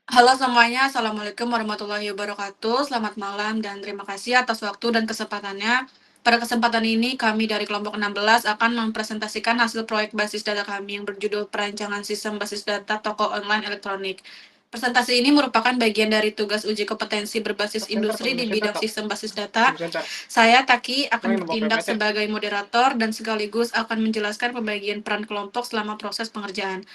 Halo semuanya, Assalamualaikum warahmatullahi wabarakatuh. Selamat malam dan terima kasih atas waktu dan kesempatannya. Pada kesempatan ini, kami dari kelompok 16 akan mempresentasikan hasil proyek basis data kami yang berjudul Perancangan Sistem Basis Data Toko Online Elektronik. Presentasi ini merupakan bagian dari tugas uji kompetensi berbasis industri di bidang sistem basis data. Saya, Taki, akan bertindak sebagai moderator dan sekaligus akan menjelaskan pembagian peran kelompok selama proses pengerjaan.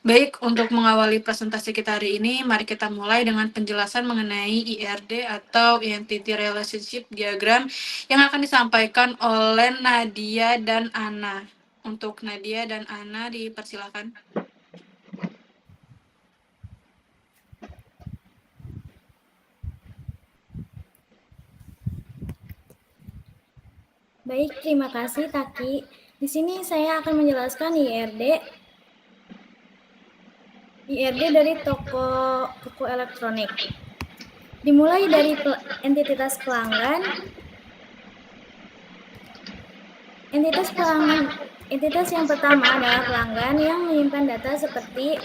Baik, untuk mengawali presentasi kita hari ini, mari kita mulai dengan penjelasan mengenai IRD atau Entity Relationship Diagram yang akan disampaikan oleh Nadia dan Ana. Untuk Nadia dan Ana, dipersilakan. Baik, terima kasih Taki. Di sini saya akan menjelaskan IRD dari toko elektronik. Dimulai dari entitas pelanggan. Entitas yang pertama adalah pelanggan yang menyimpan data seperti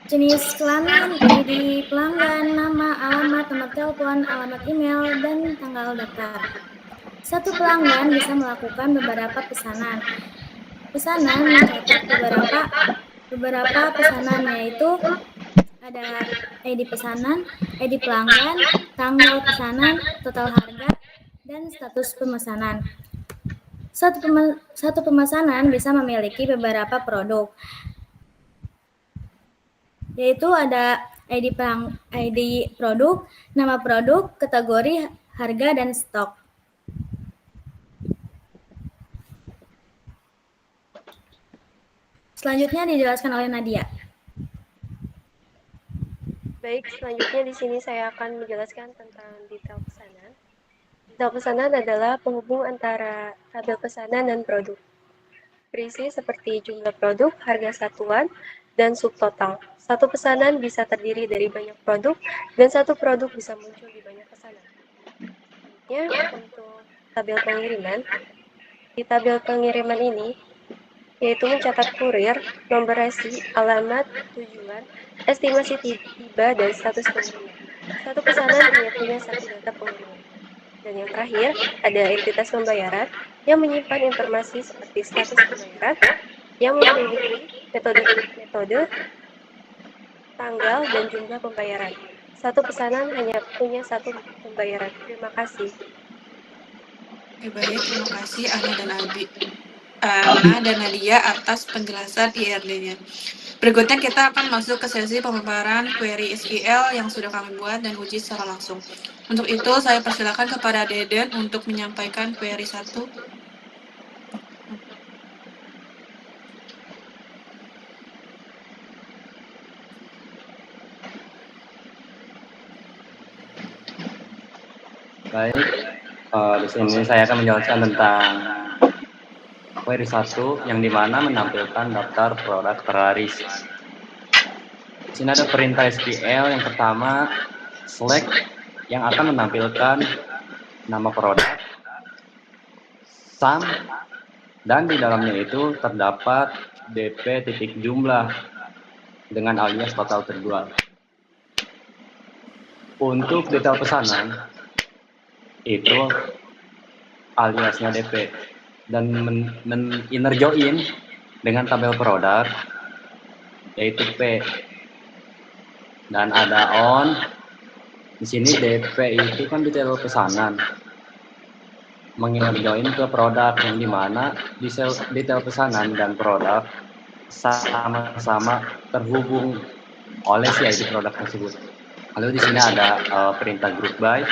jenis kelamin, ID pelanggan, nama, alamat, nomor telepon, alamat email, dan tanggal daftar. Satu pelanggan bisa melakukan beberapa pesanan. Pesanan mencatat beberapa pesanan, yaitu ada ID pesanan, ID pelanggan, tanggal pesanan, total harga, dan status pemesanan. Satu pemesanan bisa memiliki beberapa produk, yaitu ada ID produk, nama produk, kategori, harga, dan stok. Selanjutnya dijelaskan oleh Nadia. Baik, selanjutnya di sini saya akan menjelaskan tentang detail pesanan. Detail pesanan adalah penghubung antara tabel pesanan dan produk. Berisi seperti jumlah produk, harga satuan, dan subtotal. Satu pesanan bisa terdiri dari banyak produk, dan satu produk bisa muncul di banyak pesanan. Selanjutnya, untuk tabel pengiriman. Di tabel pengiriman ini, yaitu mencatat kurir, nomor resi, alamat, tujuan, estimasi tiba, dan status pengiriman. Satu pesanan hanya punya satu data pengiriman. Dan yang terakhir, ada entitas pembayaran yang menyimpan informasi seperti status pembayaran, yang memiliki metode, tanggal, dan jumlah pembayaran. Satu pesanan hanya punya satu pembayaran. Terima kasih. Baik, terima kasih Ana dan Nadia atas penjelasan IRD-nya. Berikutnya kita akan masuk ke sesi pemaparan query SQL yang sudah kami buat dan uji secara langsung. Untuk itu, saya persilakan kepada Deden untuk menyampaikan query 1. Baik, di sini saya akan menjelaskan tentang query 1 yang dimana menampilkan daftar produk terlaris. Di sini ada perintah SQL yang pertama, select, yang akan menampilkan nama produk, sum, dan di dalamnya itu terdapat DP titik jumlah dengan alias total terjual. Untuk detail pesanan, itu aliasnya DP, dan inner join dengan tabel produk yaitu P, dan ada on. Di sini DP itu kan detail pesanan, menginner join ke produk, yang dimana detail pesanan dan produk sama-sama terhubung oleh si ID produk tersebut. Lalu di sini ada perintah group by.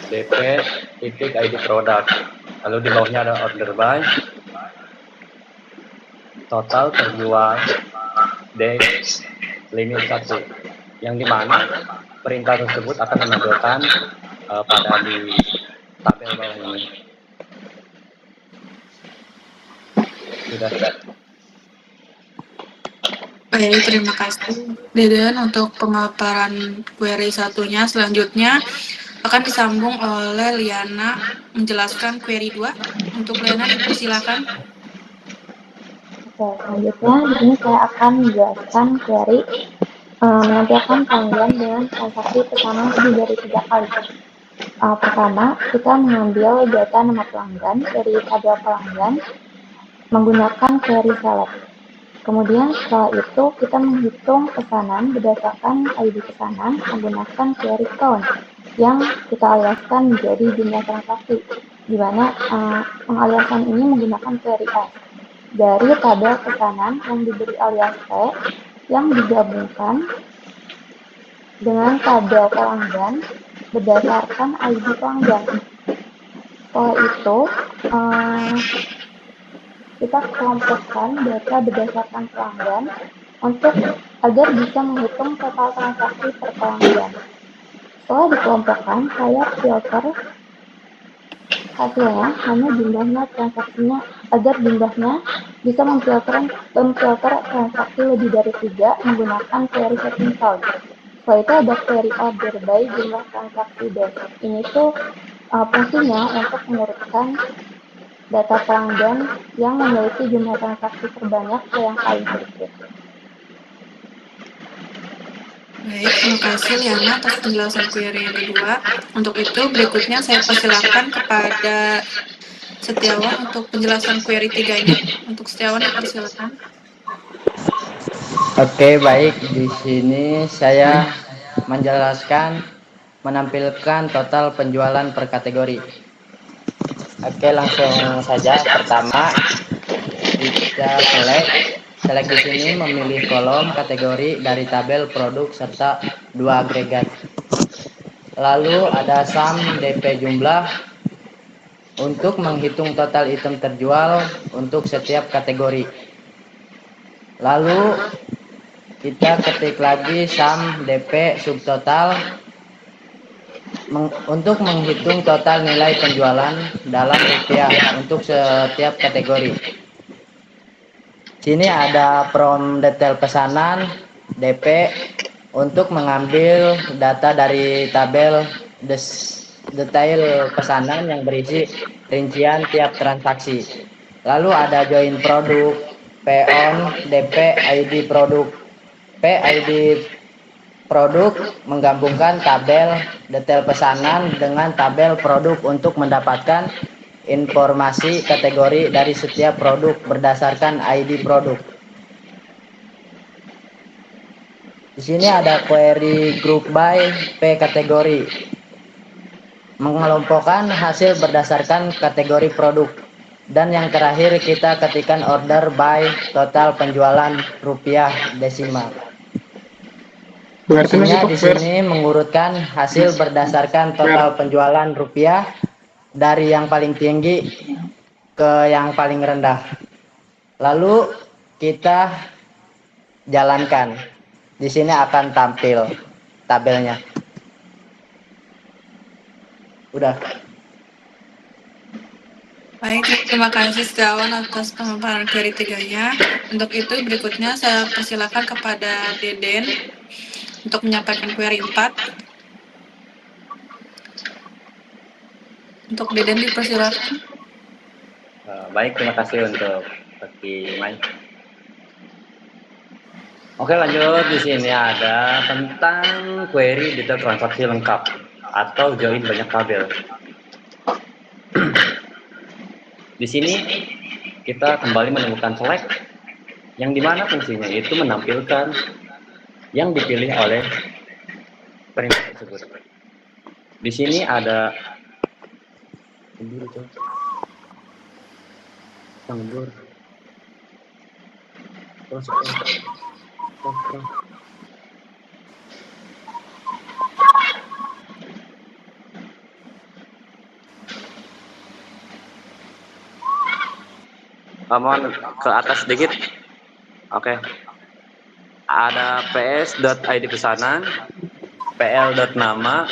DP titik ID produk, lalu di bawahnya ada order by, total terjual, days, limit 1, yang dimana perintah tersebut akan menampilkan pada di tabel bawah ini. Sudah. Baik, terima kasih Deden untuk pemaparan query satunya. Selanjutnya, akan disambung oleh Liana menjelaskan query 2. Untuk Liana dipersilakan. Oke, selanjutnya di sini saya akan menjelaskan query menampilkan pelanggan dengan transaksi pesanan lebih dari 3 kali. Pertama, kita mengambil data nama pelanggan dari tabel pelanggan menggunakan query select. Kemudian setelah itu kita menghitung pesanan berdasarkan ID pesanan menggunakan query count yang kita aliaskan menjadi jumlah transaksi, di mana pengaliasan ini menggunakan query S dari tabel pesanan yang diberi alias T yang digabungkan dengan tabel pelanggan berdasarkan ID pelanggan. Setelah itu, kita kelompokkan data berdasarkan pelanggan untuk agar bisa menghitung total transaksi per pelanggan. Setelah dikelompokkan, saya filter hasilnya hanya jumlahnya transaksinya agar jumlahnya bisa memfilter transaksi lebih dari 3 menggunakan query setting count. Setelah itu ada query order by jumlah transaksi dash. Ini tuh fungsinya untuk mengurutkan data pelanggan yang memiliki jumlah transaksi terbanyak ke yang paling sedikit. Baik, terima kasih Liana atas penjelasan query yang kedua. Untuk itu, berikutnya saya persilakan kepada Setiawan untuk penjelasan query 3-nya. Untuk Setiawan dipersilakan. Oke, baik. Di sini saya menjelaskan menampilkan total penjualan per kategori. Oke, langsung saja. Pertama, kita select di sini memilih kolom kategori dari tabel produk serta 2 agregat. Lalu ada sum DP jumlah untuk menghitung total item terjual untuk setiap kategori. Lalu kita ketik lagi sum DP subtotal untuk menghitung total nilai penjualan dalam rupiah untuk setiap kategori. Sini ada from detail pesanan DP untuk mengambil data dari tabel detail pesanan yang berisi rincian tiap transaksi. Lalu ada join produk, P-on, DP, ID produk. ID produk menggabungkan tabel detail pesanan dengan tabel produk untuk mendapatkan informasi kategori dari setiap produk berdasarkan ID produk. Di sini ada query group by P kategori, mengelompokkan hasil berdasarkan kategori produk. Dan yang terakhir kita ketikkan order by total penjualan rupiah desimal. Fungsinya di sini mengurutkan hasil berdasarkan total penjualan rupiah dari yang paling tinggi ke yang paling rendah. Lalu kita jalankan. Di sini akan tampil tabelnya. Udah. Baik, terima kasih Setiawan atas pemaparan query 3-nya. Untuk itu, berikutnya saya persilakan kepada Deden untuk menyampaikan query 4. Untuk Deden dipersilakan. Baik, terima kasih untuk Peki Mai. Oke, lanjut. Di sini ada tentang query detail transaksi lengkap atau join banyak tabel. Di sini kita kembali menemukan select yang dimana fungsinya itu menampilkan yang dipilih oleh perintah tersebut. Di sini ada mohon ke atas sedikit. Oke. Ada ps.id pesanan, pl.nama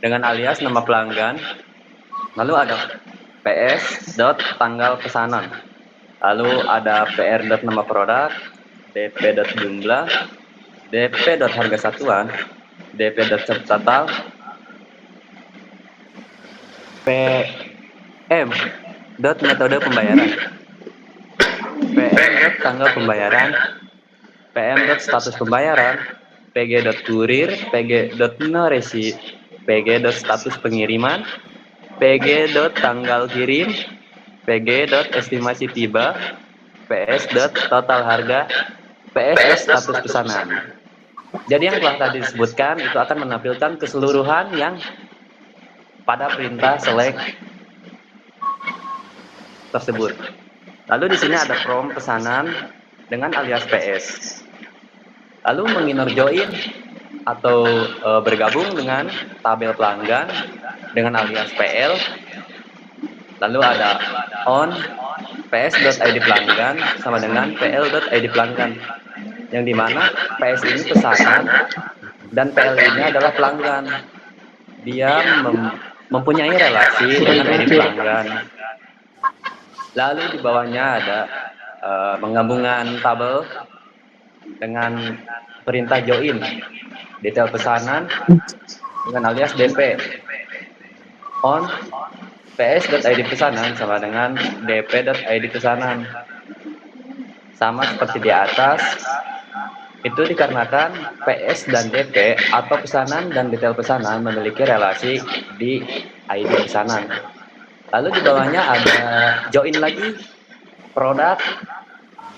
dengan alias nama pelanggan. Lalu ada ps.tanggal pesanan. Lalu ada pr.nama produk, dp.jumlah, dp.harga satuan, dp.total, PM dot metode pembayaran, PM dot tanggal pembayaran, PM dot status pembayaran, PG dot kurir, PG dot no-receipt, PG dot status pengiriman, PG dot tanggal kirim, PG dot estimasi tiba, PS dot total harga, PS dot status pesanan. Jadi yang telah tadi disebutkan itu akan menampilkan keseluruhan yang pada perintah select tersebut. Lalu di sini ada from pesanan dengan alias PS. Lalu menginner join atau bergabung dengan tabel pelanggan dengan alias PL. Lalu ada on ps.id pelanggan sama dengan pl.id pelanggan. Yang dimana PS ini pesanan dan PL ini adalah pelanggan. Dia mempunyai relasi dengan ID pelanggan. Lalu di bawahnya ada penggabungan tabel dengan perintah join, detail pesanan dengan alias DP. On ps.id pesanan sama dengan dp.id pesanan. Sama seperti di atas, itu dikarenakan PS dan DP atau pesanan dan detail pesanan memiliki relasi di ID pesanan. Lalu di bawahnya ada join lagi produk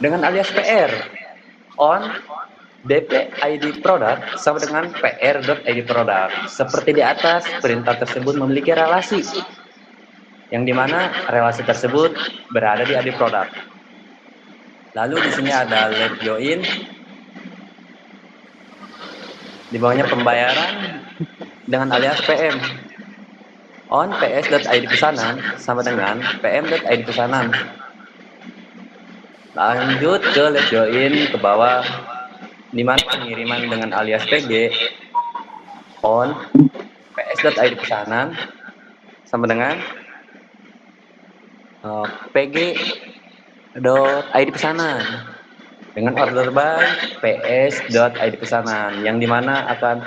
dengan alias PR. On DP ID produk sama dengan PR.id produk. Seperti di atas, perintah tersebut memiliki relasi yang dimana relasi tersebut berada di ID produk. Lalu di sini ada let join. Di bawahnya pembayaran dengan alias PM. On ps.id pesanan sama dengan pm.id pesanan. Lanjut ke let join ke bawah, di mana pengiriman dengan alias PG. On ps.id pesanan sama dengan pg.id pesanan dengan order by ps.id pesanan, yang dimana akan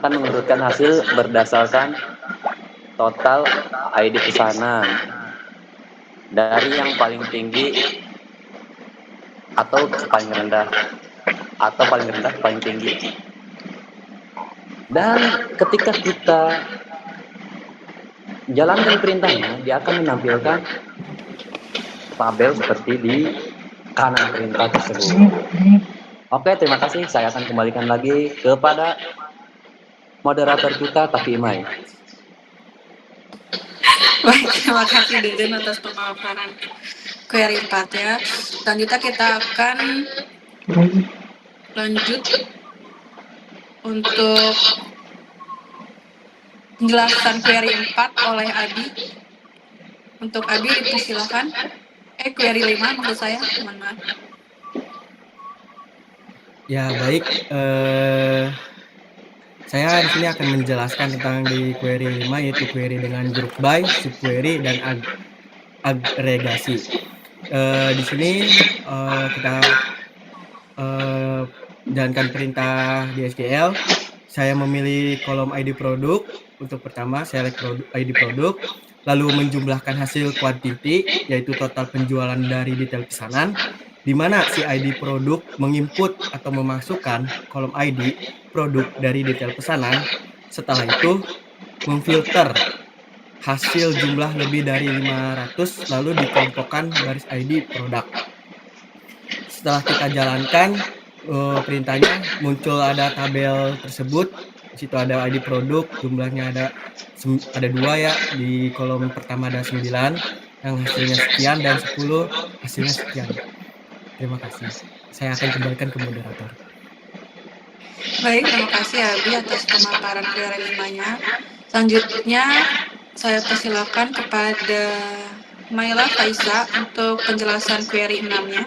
mengurutkan hasil berdasarkan total ID pesanan dari yang paling tinggi atau paling rendah, atau paling rendah paling tinggi. Dan ketika kita jalankan perintahnya, dia akan menampilkan tabel seperti di kanan perintah tersebut. Oke, terima kasih. Saya akan kembalikan lagi kepada moderator kita, Taki Imai. Baik, terima kasih Deden atas pemaparan query 4 ya. Selanjutnya kita akan lanjut untuk penjelasan query 4 oleh Abi. Untuk Abi dipersilakan. Query 5 maksud saya, mohon maaf. Ya, baik. Saya di sini akan menjelaskan tentang di query 5, yaitu query dengan group by, subquery, dan agregasi. Di sini kita jalankan perintah di SQL. Saya memilih kolom ID produk. Untuk pertama, select ID produk, lalu menjumlahkan hasil quantity, yaitu total penjualan dari detail pesanan, di mana si ID produk menginput atau memasukkan kolom ID produk dari detail pesanan. Setelah itu, memfilter hasil jumlah lebih dari 500, lalu dikelompokkan baris ID produk. Setelah kita jalankan perintahnya, muncul ada tabel tersebut. Di situ ada ID produk, jumlahnya ada 2 ya. Di kolom pertama ada 9, yang hasilnya sekian, dan 10 hasilnya sekian. Terima kasih. Saya akan kembalikan ke moderator. Baik, terima kasih Abi atas pemaparan query 5-nya. Selanjutnya saya persilakan kepada Maila Faisa untuk penjelasan query 6-nya.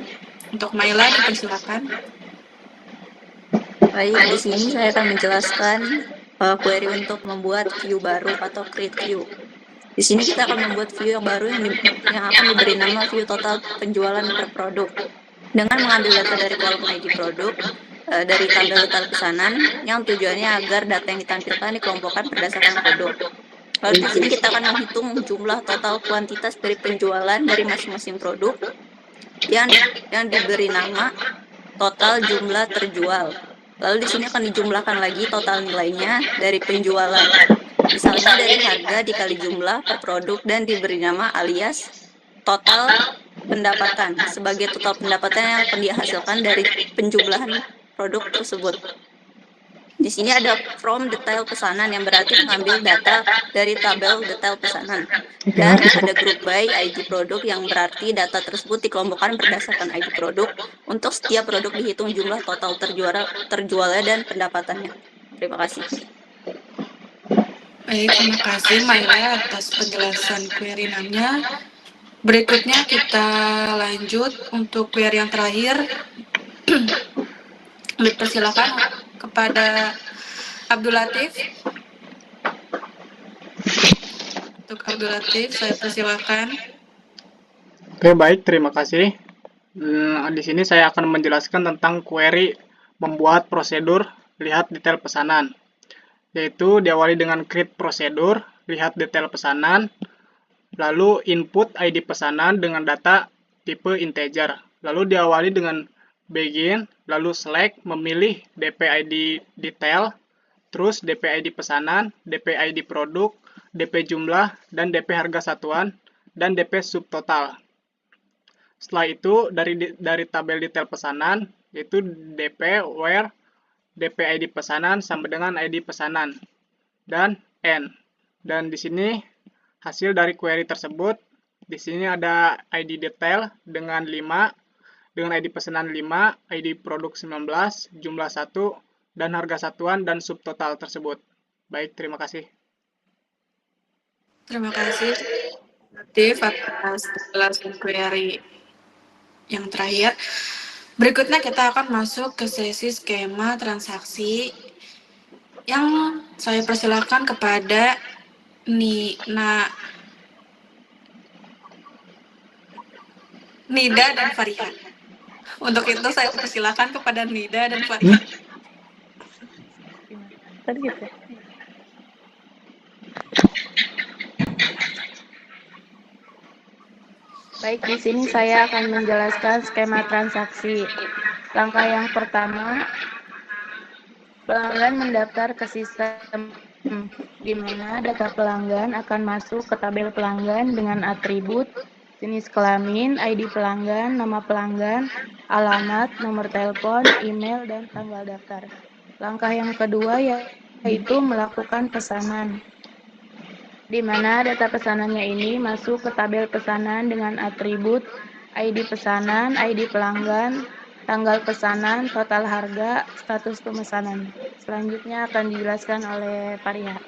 Untuk Maila dipersilakan. Baik, di sini saya akan menjelaskan query untuk membuat view baru atau create view. Di sini kita akan membuat view yang baru yang akan diberi nama view total penjualan per produk. Dengan mengambil data dari kolom ID produk, dari tabel detail pesanan yang tujuannya agar data yang ditampilkan dikelompokkan berdasarkan produk. Lalu di sini kita akan menghitung jumlah total kuantitas dari penjualan dari masing-masing produk yang diberi nama total jumlah terjual. Lalu di sini akan dijumlahkan lagi total nilainya dari penjualan. Misalnya dari harga dikali jumlah per produk dan diberi nama alias total pendapatan sebagai total pendapatan yang akan dihasilkan dari penjumlahan produk tersebut. Di sini ada from detail pesanan yang berarti mengambil data dari tabel detail pesanan. Dan ada group by ID produk yang berarti data tersebut dikelompokkan berdasarkan ID produk. Untuk setiap produk dihitung jumlah total terjualnya dan pendapatannya. Terima kasih. Baik, terima kasih Maila atas penjelasan query nanya. Berikutnya kita lanjut untuk query yang terakhir. Dipersilakan kepada Abdul Latif. Untuk Abdul Latif, saya persilakan. Oke, baik, terima kasih. Di sini saya akan menjelaskan tentang query membuat prosedur lihat detail pesanan. Yaitu diawali dengan create prosedur, lihat detail pesanan, lalu input ID pesanan dengan data tipe integer. Lalu diawali dengan begin, lalu select, memilih DP ID detail, terus DP ID pesanan, DP ID produk, DP jumlah, dan DP harga satuan, dan DP subtotal. Setelah itu, dari tabel detail pesanan, yaitu DP where DP ID pesanan sama dengan ID pesanan, dan N. Dan di sini hasil dari query tersebut, di sini ada ID detail dengan 5, dengan ID pesanan 5, ID produk 19, jumlah 1, dan harga satuan dan subtotal tersebut. Baik, terima kasih. Terima kasih Latif atas penjelasan query yang terakhir. Berikutnya kita akan masuk ke sesi skema transaksi yang saya persilakan kepada Nida dan Fariha. Untuk itu saya persilakan kepada Nida dan Fariha. Tadi gitu. Baik, di sini saya akan menjelaskan skema transaksi. Langkah yang pertama, pelanggan mendaftar ke sistem di mana data pelanggan akan masuk ke tabel pelanggan dengan atribut, jenis kelamin, ID pelanggan, nama pelanggan, alamat, nomor telepon, email, dan tanggal daftar. Langkah yang kedua yaitu melakukan pesanan, di mana data pesanannya ini masuk ke tabel pesanan dengan atribut ID pesanan, ID pelanggan, tanggal pesanan, total harga, status pemesanan. Selanjutnya akan dijelaskan oleh Paria.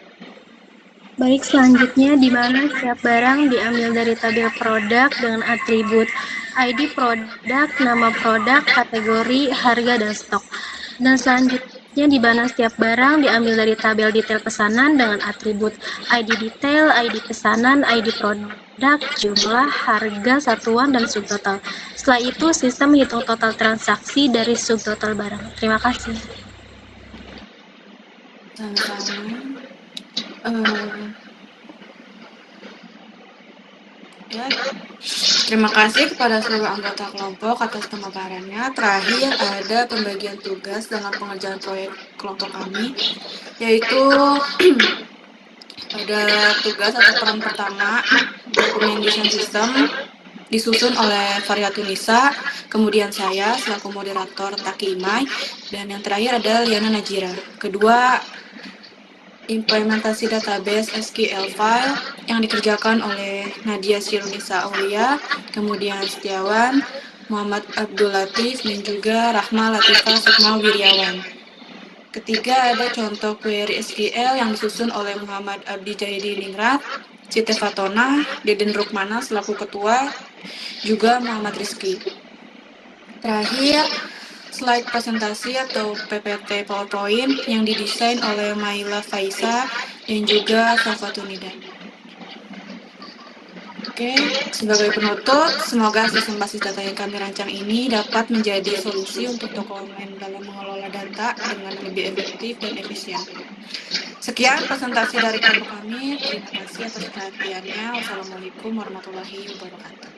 Baik, selanjutnya di mana setiap barang diambil dari tabel produk dengan atribut ID produk, nama produk, kategori, harga, dan stok. Dan selanjutnya di mana setiap barang diambil dari tabel detail pesanan dengan atribut ID detail, ID pesanan, ID produk, jumlah, harga, satuan, dan subtotal. Setelah itu, sistem menghitung total transaksi dari subtotal barang. Terima kasih. Sama-sama. Terima kasih kepada seluruh anggota kelompok atas pemaparannya. Terakhir ada pembagian tugas dalam pengerjaan proyek kelompok kami, yaitu ada tugas atau peran pertama dokumen desain sistem disusun oleh Faryatunisa, kemudian saya selaku moderator Taki Imai, dan yang terakhir ada Liana Najira. Kedua, implementasi database SQL file yang dikerjakan oleh Nadia Sirunisa Aulia, kemudian Setiawan, Muhammad Abdul Latif, dan juga Rahma Latifah Sukma Wiryawan. Ketiga, ada contoh query SQL yang disusun oleh Muhammad Abdi Jahidi Ningrat, Siti Fatona, Deden Rukmana selaku ketua, juga Muhammad Rizky. Terakhir, slide presentasi atau PPT PowerPoint yang didesain oleh Maila Faisa dan juga Safatunida. Oke, sebagai penutup, semoga sistem basis data yang kami rancang ini dapat menjadi solusi untuk toko online dalam mengelola data dengan lebih efektif dan efisien. Sekian presentasi dari kelompok kami. Terima kasih atas perhatiannya. Wassalamualaikum warahmatullahi wabarakatuh.